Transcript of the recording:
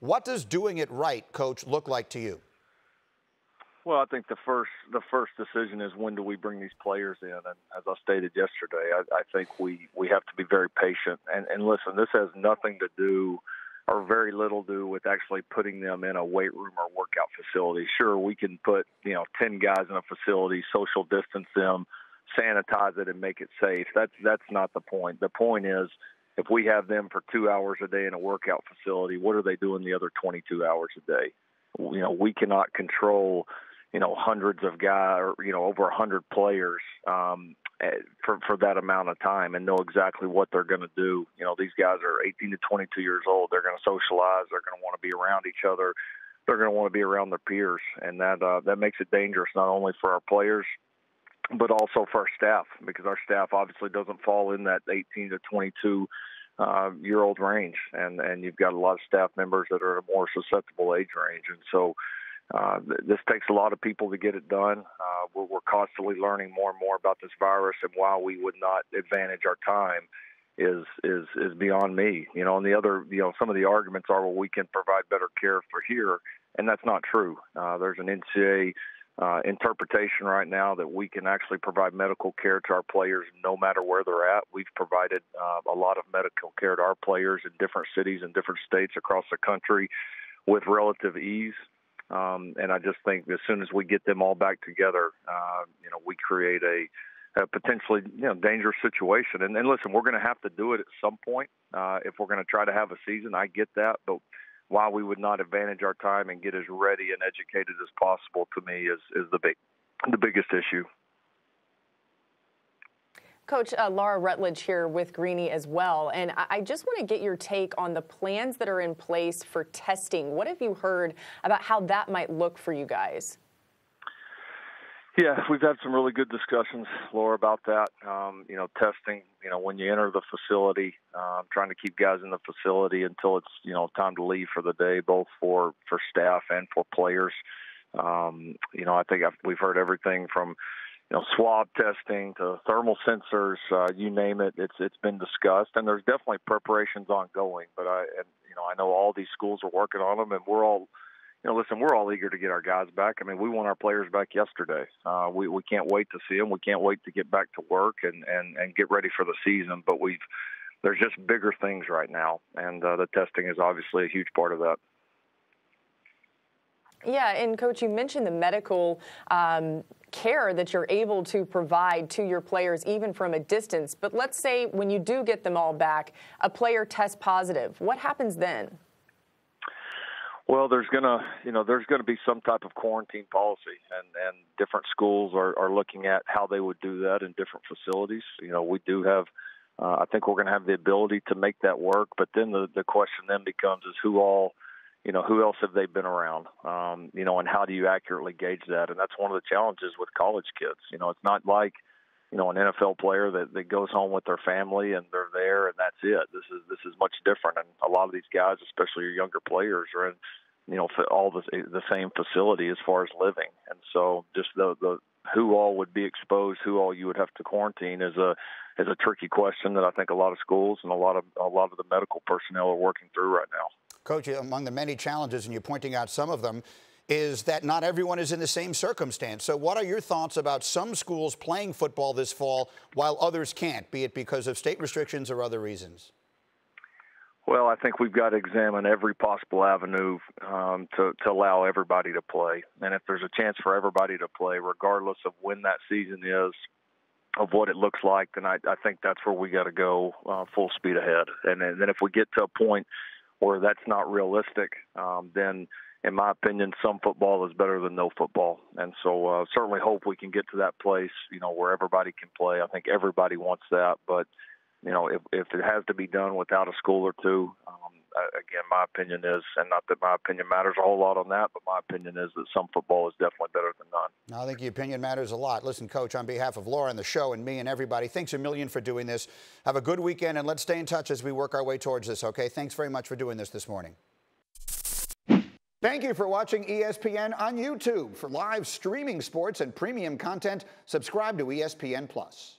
What does doing it right, Coach, look like to you? Well, I think the first decision is when do we bring these players in, and as I stated yesterday, I think we have to be very patient. And listen, this has nothing to do, or very little to do, with actually putting them in a weight room or workout facility. Sure, we can put 10 guys in a facility, social distance them, sanitize it, and make it safe. That's not the point. The point is, if we have them for 2 hours a day in a workout facility, what are they doing the other 22 hours a day? We cannot control hundreds of guys, or over 100 players for that amount of time, and know exactly what they're going to do. These guys are 18 to 22 years old. They're going to socialize. They're going to want to be around each other. They're going to want to be around their peers, and that makes it dangerous not only for our players, but also for our staff, because our staff obviously doesn't fall in that 18 to 22 year old range, and you've got a lot of staff members that are at a more susceptible age range, and so this takes a lot of people to get it done. We're constantly learning more and more about this virus, and why we would not advantage our time is beyond me. And the other, some of the arguments are, well, we can provide better care for here, and that's not true. There's an NCAA interpretation right now that we can actually provide medical care to our players no matter where they're at. We've provided a lot of medical care to our players in different cities and different states across the country with relative ease. And I just think as soon as we get them all back together, we create a potentially dangerous situation. And listen, we're going to have to do it at some point if we're going to try to have a season. I get that, but why we would not advantage our time and get as ready and educated as possible, to me, is the biggest issue. Coach, Laura Rutledge here with Greeny as well, and I just want to get your take on the plans that are in place for testing. What have you heard about how that might look for you guys? Yeah, we've had some really good discussions, Laura, about that. Testing, when you enter the facility, trying to keep guys in the facility until it's, time to leave for the day, both for staff and for players. I think we've heard everything from swab testing to thermal sensors, you name it. It's been discussed, and there's definitely preparations ongoing. But I know all these schools are working on them, and we're all, we're all eager to get our guys back. I mean, we want our players back yesterday. We can't wait to see them. We can't wait to get back to work and get ready for the season. But there's just bigger things right now, and the testing is obviously a huge part of that. Yeah, and Coach, you mentioned the medical care that you're able to provide to your players even from a distance. But let's say when you do get them all back, a player tests positive. What happens then? Well, there's gonna be some type of quarantine policy, and different schools are looking at how they would do that in different facilities. We do have, I think we're going to have the ability to make that work. But then the question then becomes is who else have they been around? And how do you accurately gauge that? And that's one of the challenges with college kids. It's not like, an NFL player that goes home with their family and they're there and that's it. This is much different. And a lot of these guys, especially your younger players, are in, all the same facility as far as living. And so just the who all would be exposed, who all you would have to quarantine is a tricky question that I think a lot of schools and a lot of the medical personnel are working through right now. Coach, among the many challenges, and you're pointing out some of them, is that not everyone is in the same circumstance. So what are your thoughts about some schools playing football this fall while others can't, be it because of state restrictions or other reasons? Well, I think we've got to examine every possible avenue to allow everybody to play. And if there's a chance for everybody to play, regardless of when that season is, of what it looks like, then I think that's where we got to go full speed ahead. And then if we get to a point where that's not realistic, then in my opinion, some football is better than no football. And so certainly hope we can get to that place, where everybody can play. I think everybody wants that. But, if it has to be done without a school or two, again, my opinion is, and not that my opinion matters a whole lot on that, but my opinion is that some football is definitely better than none. I think your opinion matters a lot. Listen, Coach, on behalf of Laura and the show and me and everybody, thanks a million for doing this. Have a good weekend, and let's stay in touch as we work our way towards this, okay? Thanks very much for doing this morning. Thank you for watching ESPN on YouTube. For live streaming sports and premium content, subscribe to ESPN+.